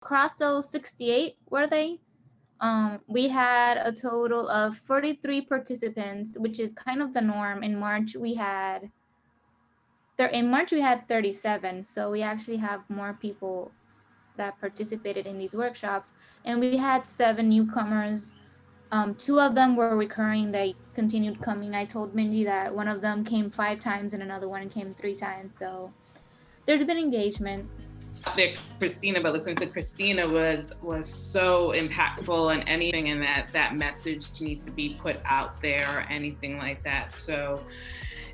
Across those 68, were they? We had a total of 43 participants, which is kind of the norm. In March we had 37, so we actually have more people that participated in these workshops, and we had 7 newcomers. 2 of them were recurring. They continued coming. I told Mingjie that one of them came 5 times and another one came 3 times, so there's been engagement. Christina, but listening to Christina was so impactful, and anything in that message needs to be put out there or anything like that. So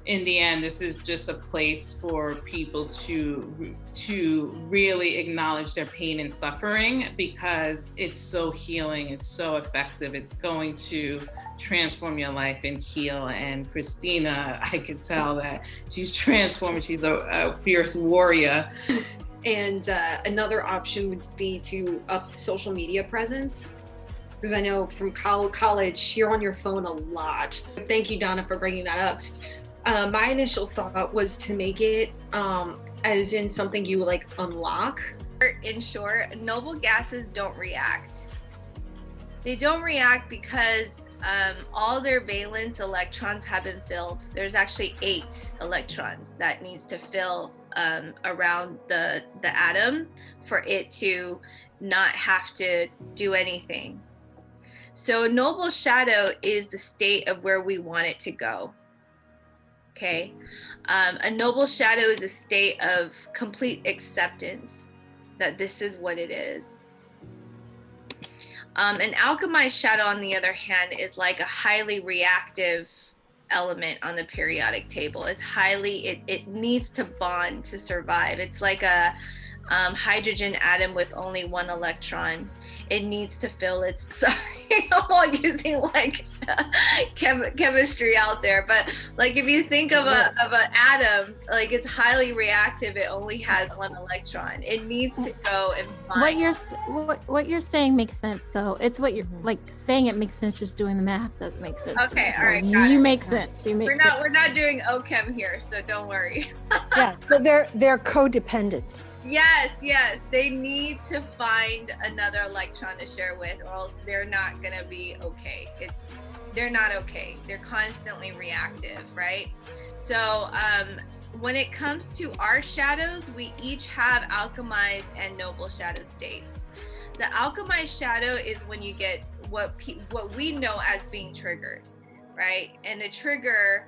in the end, this is just a place for people to really acknowledge their pain and suffering, because it's so healing, it's so effective, it's going to transform your life and heal. And Christina, I could tell that she's transformed. She's a fierce warrior. And another option would be to up social media presence, because I know from college, you're on your phone a lot. Thank you, Donna, for bringing that up. My initial thought was to make it as in something you like unlock. In short, noble gases don't react. They don't react because all their valence electrons have been filled. There's actually 8 electrons that needs to fill around the atom for it to not have to do anything. So a noble shadow is the state of where we want it to go. Okay, a noble shadow is a state of complete acceptance that this is what it is. An alchemized shadow, on the other hand, is like a highly reactive element on the periodic table. It's it needs to bond to survive. It's like a hydrogen atom with only 1 electron. It needs to fill its, sorry, I'm all using like chemistry out there, but like if you think of an atom, like it's highly reactive, it only has 1 electron. It needs to go and find. What you're saying makes sense, though. It's what you're like saying. It makes sense. Just doing the math doesn't make sense. Okay, all right. You make sense. We're not doing OChem here, so don't worry. Yeah, so they're codependent. Yes, they need to find another electron to share with, or else they're not gonna be okay. They're not okay. They're constantly reactive, right? So when it comes to our shadows, we each have alchemized and noble shadow states. The alchemized shadow is when you get what we know as being triggered, right? And a trigger,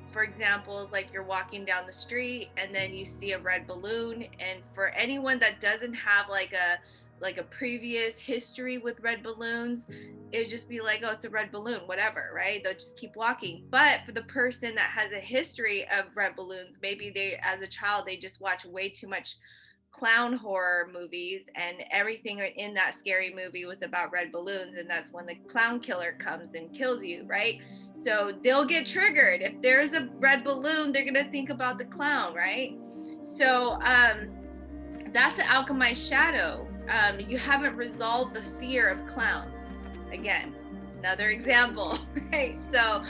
for example, is like you're walking down the street and then you see a red balloon. And for anyone that doesn't have like a previous history with red balloons, it would just be like, oh, it's a red balloon, whatever, right? They'll just keep walking. But for the person that has a history of red balloons, maybe they, as a child, they just watch way too much clown horror movies, and everything in that scary movie was about red balloons, and that's when the clown killer comes and kills you, right? So they'll get triggered. If there's a red balloon, they're gonna think about the clown, right? So that's an alchemized shadow. You haven't resolved the fear of clowns. Again, another example, right? So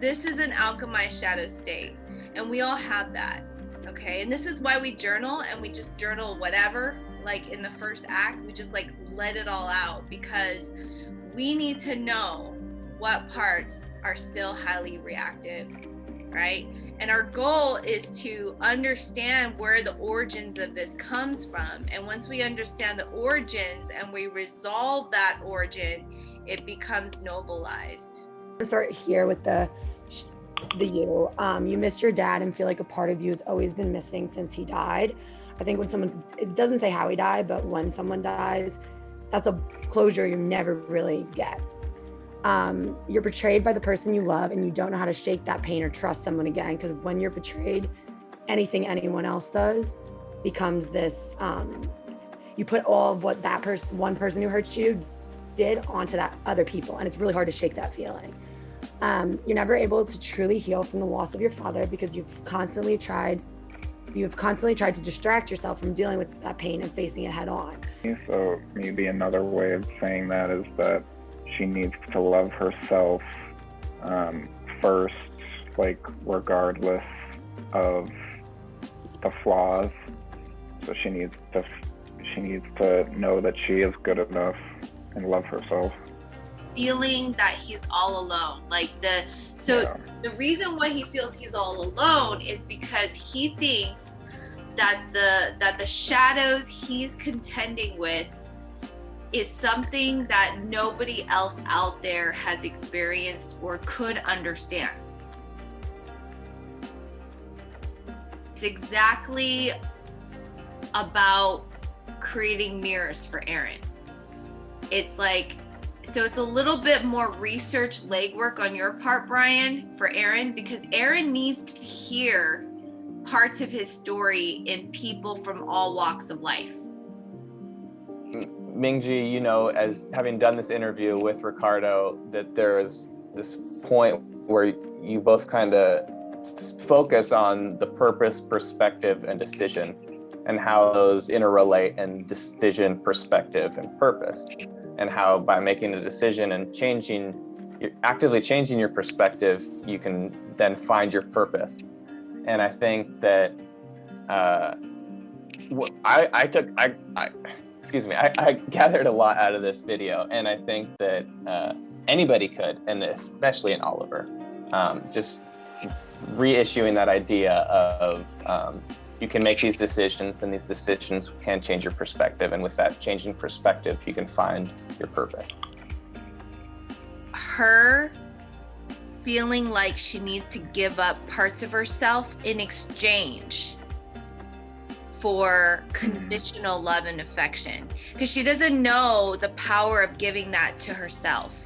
this is an alchemized shadow state, and we all have that. Okay, and this is why we journal, and we just journal whatever, like in the first act, we just like let it all out, because we need to know what parts are still highly reactive, right? And our goal is to understand where the origins of this comes from. And once we understand the origins and we resolve that origin, it becomes nobilized. Start here with the you. You miss your dad and feel like a part of you has always been missing since he died. I think when someone, it doesn't say how he died, but when someone dies, that's a closure you never really get. You're betrayed by the person you love, and you don't know how to shake that pain or trust someone again, because when you're betrayed, anything anyone else does becomes this, you put all of what that one person who hurts you did onto that other people, and it's really hard to shake that feeling. You're never able to truly heal from the loss of your father, because you've constantly tried to distract yourself from dealing with that pain and facing it head on. So maybe another way of saying that is that she needs to love herself first, like regardless of the flaws. So she needs to she needs to know that she is good enough and love herself. Feeling that he's all alone. The reason why he feels he's all alone is because he thinks that the shadows he's contending with is something that nobody else out there has experienced or could understand. It's exactly about creating mirrors for Aaron. It's like, so it's a little bit more research legwork on your part, Brian, for Aaron, because Aaron needs to hear parts of his story in people from all walks of life. Mingjie, you know, as having done this interview with Ricardo, that there is this point where you both kind of focus on the purpose, perspective, and decision, and how those interrelate in decision, perspective, and purpose. And how by making a decision and actively changing your perspective, you can then find your purpose. And I think that I gathered a lot out of this video, and I think that anybody could, and especially in Oliver, just reissuing that idea of you can make these decisions, and these decisions can change your perspective. And with that changing perspective, you can find your purpose. Her feeling like she needs to give up parts of herself in exchange for conditional love and affection, because she doesn't know the power of giving that to herself.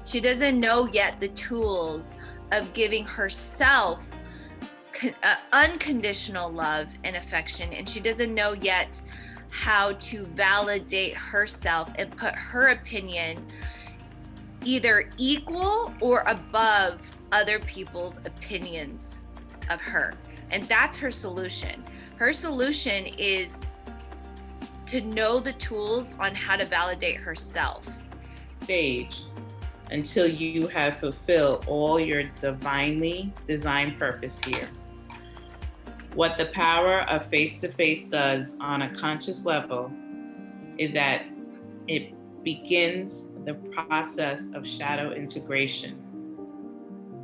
She doesn't know yet the tools of giving herself unconditional love and affection, and she doesn't know yet how to validate herself and put her opinion either equal or above other people's opinions of her. And that's her solution. Her solution is to know the tools on how to validate herself. Stage until you have fulfilled all your divinely designed purpose here. What the power of face-to-face does on a conscious level is that it begins the process of shadow integration.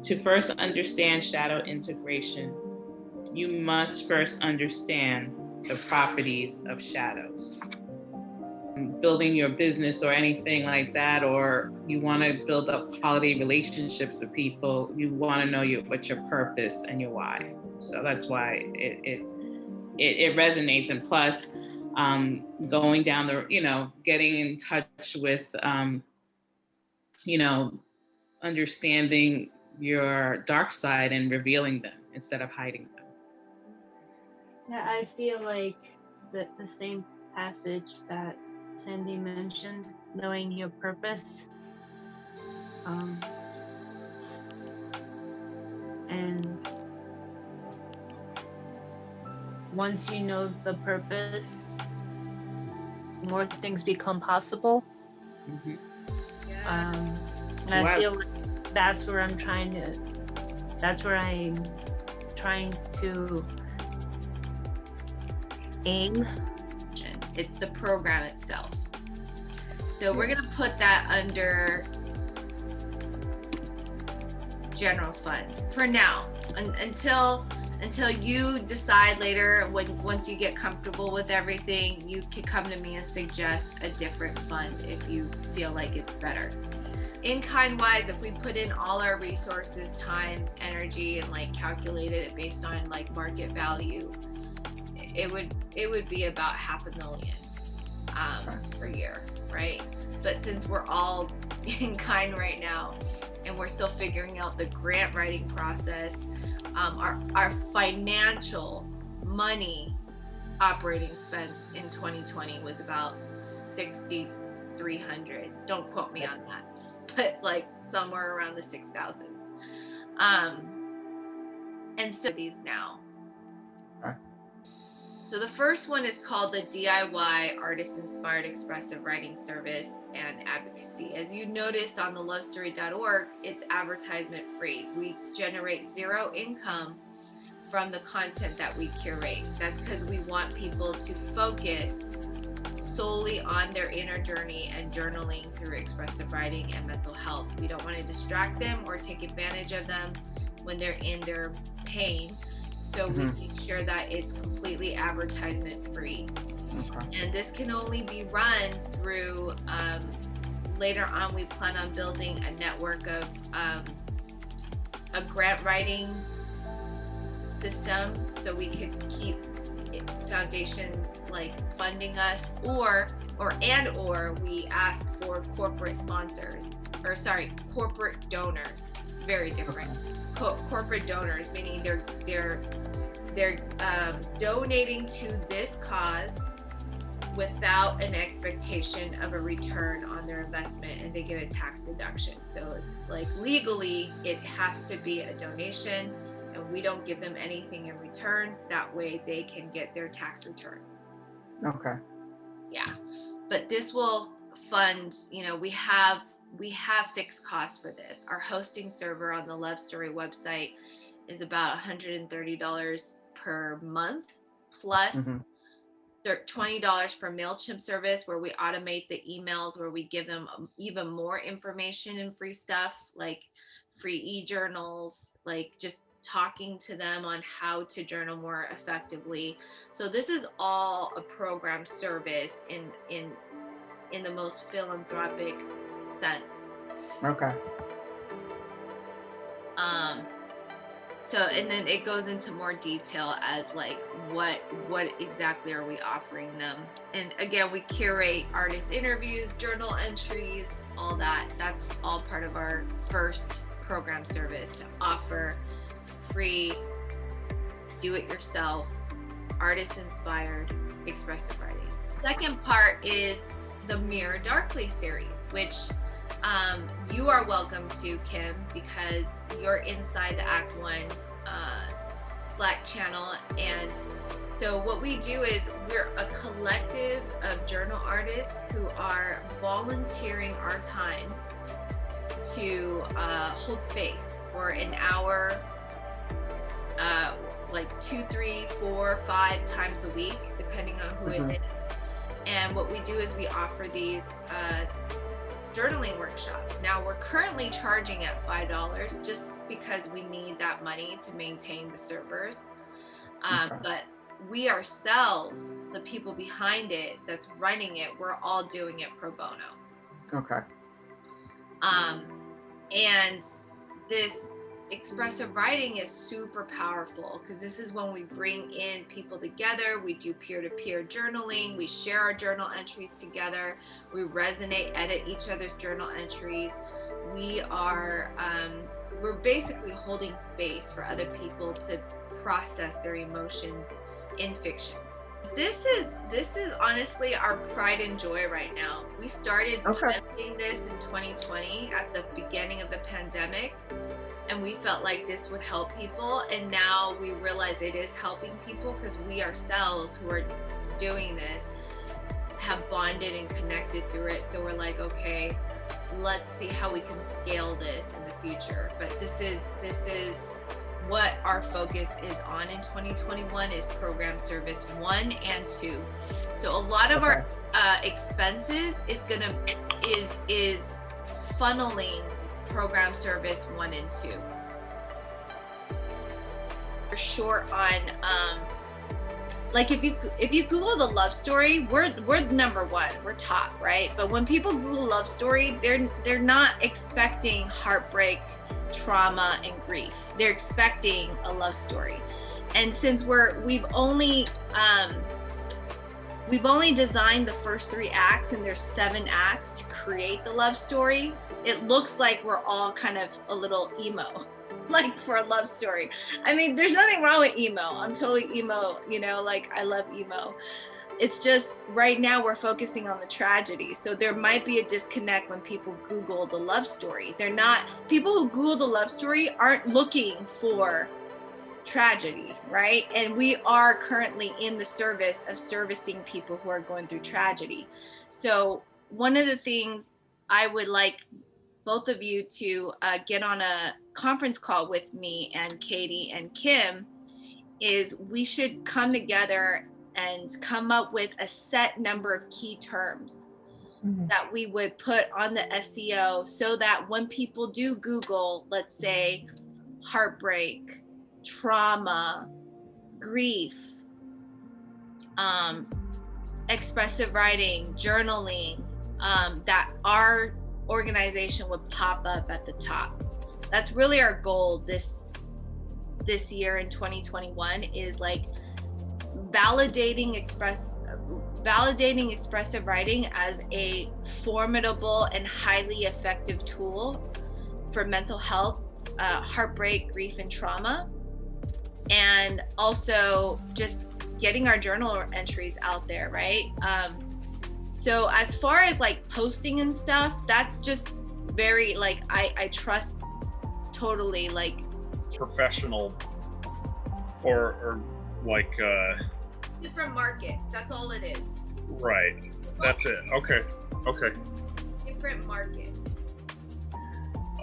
To first understand shadow integration, you must first understand the properties of shadows. Building your business or anything like that, or you want to build up quality relationships with people, you want to know what's your purpose and your why. So that's why it resonates. And plus, going down the, getting in touch with, understanding your dark side and revealing them instead of hiding them. Yeah, I feel like the same passage that Sandy mentioned, knowing your purpose. And once you know the purpose, more things become possible. Mm-hmm. And I feel like that's where I'm trying to aim. It's the program itself. So we're gonna put that under general fund for now, until you decide later, once you get comfortable with everything, you can come to me and suggest a different fund if you feel like it's better. In kind wise, if we put in all our resources, time, energy, and calculated it based on market value, it would be about $500,000 per year, right? But since we're all in kind right now and we're still figuring out the grant writing process, our financial money operating expense in 2020 was about $6,300. Don't quote me on that, but somewhere around the 6,000s. And so these now. So the first one is called the DIY Artist-Inspired Expressive Writing Service and Advocacy. As you noticed on the lovestory.org, it's advertisement free. We generate zero income from the content that we curate. That's because we want people to focus solely on their inner journey and journaling through expressive writing and mental health. We don't want to distract them or take advantage of them when they're in their pain. So we make sure that it's completely advertisement free. Okay. And this can only be run through, later on, we plan on building a network of a grant writing system, so we could keep foundations like funding us, or we ask for corporate sponsors, or sorry, corporate donors. Very different. Corporate donors, meaning they're donating to this cause without an expectation of a return on their investment, and they get a tax deduction. So like legally, it has to be a donation, and we don't give them anything in return. That way they can get their tax return. Okay. Yeah, but this will fund, we have fixed costs for this. Our hosting server on the Love Story website is about $130 per month, plus $20 for MailChimp service, where we automate the emails, where we give them even more information and free stuff, like free e-journals, like just talking to them on how to journal more effectively. So this is all a program service in the most philanthropic sense. Okay. So, and then it goes into more detail as like what exactly are we offering them. And again, we curate artist interviews, journal entries, all that. That's all part of our first program service, to offer free, do-it-yourself, artist-inspired expressive writing. Second part is the Mirror Darkly series, which you are welcome to, Kim, because you're inside the Act One Slack channel. And so what we do is we're a collective of journal artists who are volunteering our time to hold space for an hour, like 2, 3, 4, 5 times a week, depending on who it is. And what we do is we offer these journaling workshops. Now we're currently charging at $5 just because we need that money to maintain the servers. But we ourselves, the people behind it that's running it, we're all doing it pro bono. Okay. And this expressive writing is super powerful, because this is when we bring in people together. We do peer-to-peer journaling. We share our journal entries together. We resonate, edit each other's journal entries. We are, we're basically holding space for other people to process their emotions in fiction. This is honestly our pride and joy right now. We started presenting this in 2020 at the beginning of the pandemic, and we felt like this would help people. And now we realize it is helping people, because we ourselves who are doing this have bonded and connected through it. So we're like, okay, let's see how we can scale this in the future. But this is what our focus is on in 2021, is program service 1 and 2. So a lot of our expenses is funneling program service 1 and 2. We're short on like if you Google the love story, we're number 1, we're top, right? But when people Google love story, they're not expecting heartbreak, trauma, and grief. They're expecting a love story. And since we've only designed the first 3 acts, and there's 7 acts to create the love story, it looks like we're all kind of a little emo, like for a love story. I mean, there's nothing wrong with emo. I'm totally emo, like I love emo. It's just right now we're focusing on the tragedy. So there might be a disconnect when people Google the love story. People who Google the love story aren't looking for tragedy, right? And we are currently in the service of servicing people who are going through tragedy. So one of the things I would like both of you to get on a conference call with me and Katie and Kim is we should come together and come up with a set number of key terms that we would put on the SEO, so that when people do Google, let's say heartbreak, trauma, grief, expressive writing, journaling, that our organization would pop up at the top. That's really our goal this year in 2021, is like validating expressive writing as a formidable and highly effective tool for mental health, heartbreak, grief, and trauma. And also just getting our journal entries out there, right? So as far as like posting and stuff, that's just very like, I trust totally like professional or like different market. That's all it is. Right. That's it. Okay. Different market.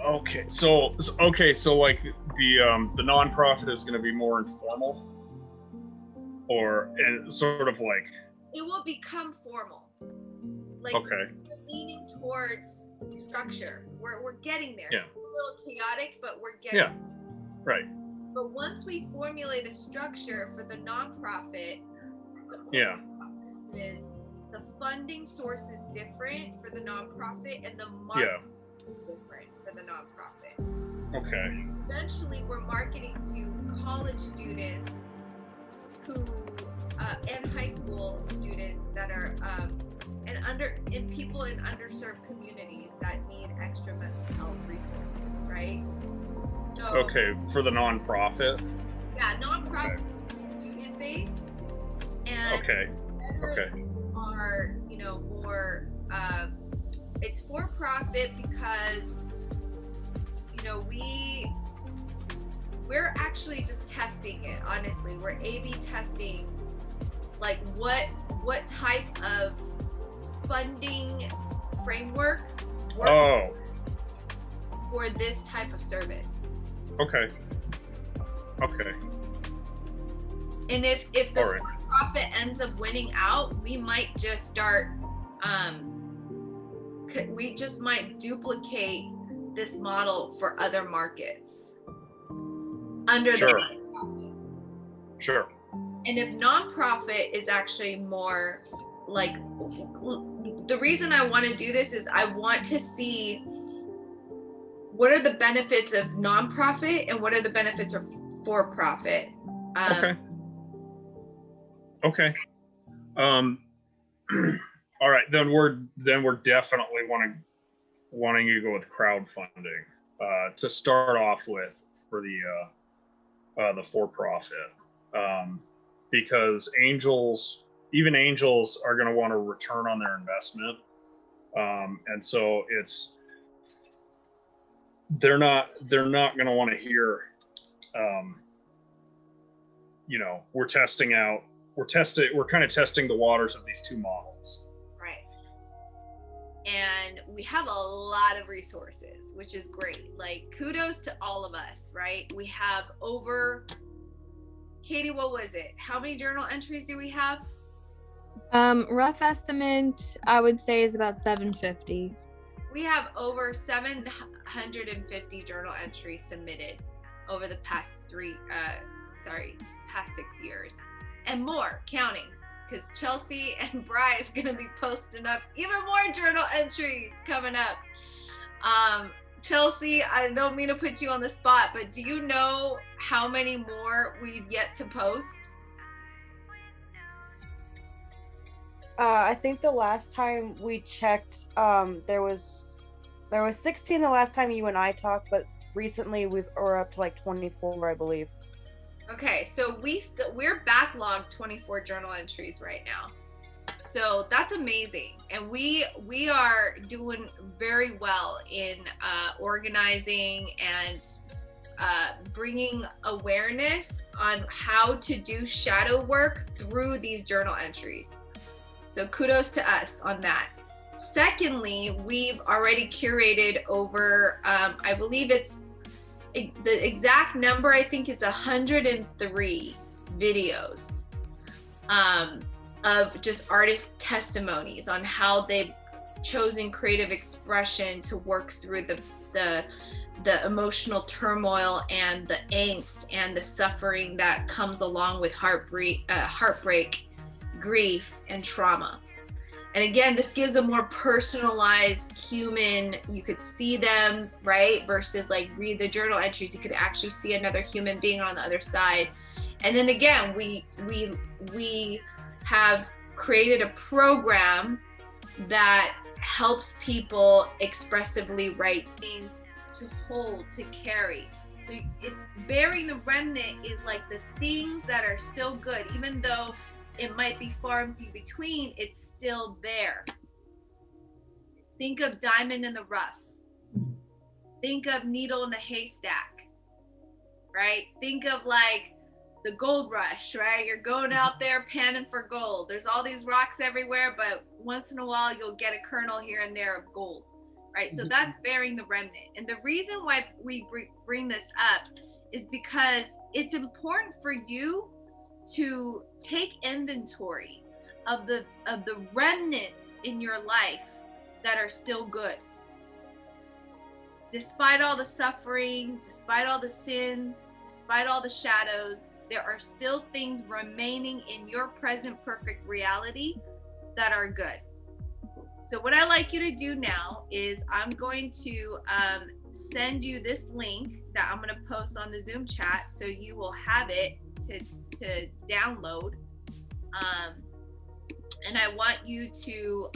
Okay. So like the nonprofit is going to be more informal, and sort of like it will become formal. Like okay. we're leaning towards structure. We're getting there. Yeah. It's a little chaotic, but we're getting Yeah. Right. But once we formulate a structure for the nonprofit, Yeah. the funding source is different for the nonprofit, and the market is different for the nonprofit. Okay. Eventually, we're marketing to college students who and high school students that are and people in underserved communities that need extra mental health resources, right? So, Okay, for the nonprofit. yeah, nonprofit student based, and Okay. are more it's for profit because we're actually just testing it. Honestly, we're A/B testing like what type of funding framework works for this type of service. Okay. And if the profit ends up winning out, we might just start we just might duplicate this model for other markets under the nonprofit. Sure. And if nonprofit is actually more like, the reason I want to do this is I want to see what are the benefits of nonprofit and what are the benefits of for-profit. Okay. All right, then we're definitely wanting to go with crowdfunding to start off with for the for-profit, because even angels are going to want a return on their investment, and so they're not going to want to hear, we're kind of testing the waters of these two models. Right. And we have a lot of resources, which is great. Like, kudos to all of us, right? We have over, Katie, what was it? How many journal entries do we have? Rough estimate, I would say, is about 750. We have over 750 journal entries submitted over the past 6 years. And more, counting, because Chelsea and Bri is going to be posting up even more journal entries coming up. Chelsea, I don't mean to put you on the spot, but do you know how many more we've yet to post? I think the last time we checked, there was 16 the last time you and I talked, but recently we're up to like 24, I believe. Okay, so we're backlogged 24 journal entries right now. So that's amazing. And we are doing very well in organizing and bringing awareness on how to do shadow work through these journal entries. So kudos to us on that. Secondly, we've already curated over, I believe the exact number, I think it's 103 videos of just artist testimonies on how they've chosen creative expression to work through the emotional turmoil and the angst and the suffering that comes along with heartbreak, grief, and trauma. And again, this gives a more personalized human, you could see them, right? Versus like read the journal entries, you could actually see another human being on the other side. And then again, we have created a program that helps people expressively write things to hold, to carry. So it's bearing the remnant is like the things that are still good, even though it might be far and few between, it's still there. Think of diamond in the rough. Think of needle in a haystack, right? Think of like the gold rush, right? You're going out there panning for gold. There's all these rocks everywhere, but once in a while you'll get a kernel here and there of gold, right? So that's bearing the remnant. And the reason why we bring this up is because it's important for you to take inventory of the remnants in your life that are still good. Despite all the suffering, despite all the sins, despite all the shadows, there are still things remaining in your present perfect reality that are good. So what I'd like you to do now is I'm going to send you this link that I'm going to post on the Zoom chat, so you will have it to download. And I want you to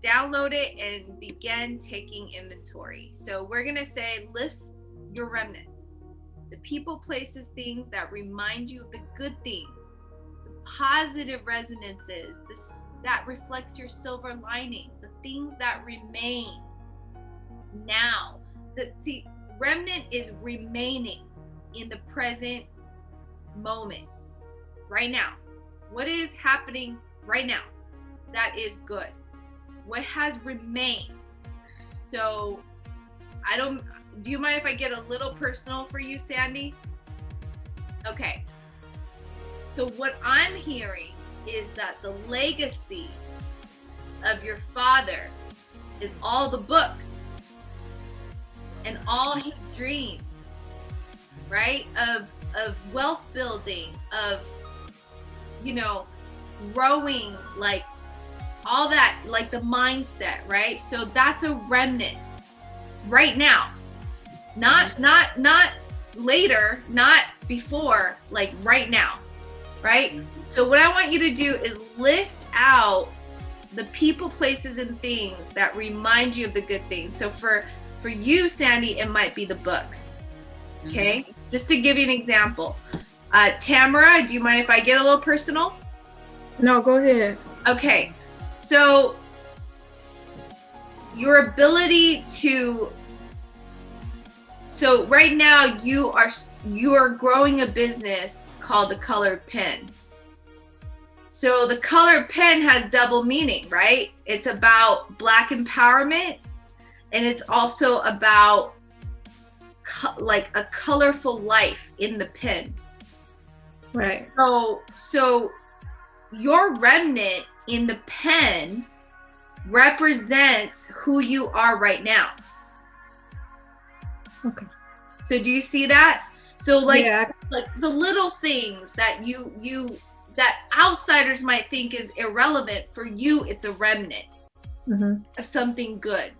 download it and begin taking inventory. So we're going to say, list your remnants, the people, places, things that remind you of the good things, the positive resonances, that reflects your silver lining, the things that remain now. See, remnant is remaining in the present moment, right now. What is happening right now that is good? What has remained? So do you mind if I get a little personal for you, Sandy? Okay. So what I'm hearing is that the legacy of your father is all the books and all his dreams, right? Of wealth building, of, growing, like all that, like the mindset, right? So that's a remnant right now. Not later, not before, like right now, right? So what I want you to do is list out the people, places, and things that remind you of the good things. So for you, Sandy, it might be the books. Okay? Just to give you an example. Tamara, do you mind if I get a little personal? No, go ahead. Okay. So your ability so right now you are growing a business called the Colored Pen. So the Colored Pen has double meaning, right? It's about Black empowerment, and it's also about like a colorful life in the pen. Right. So your remnant in the pen represents who you are right now. Okay. So do you see that? So like the little things that that outsiders might think is irrelevant, for you it's a remnant of something good.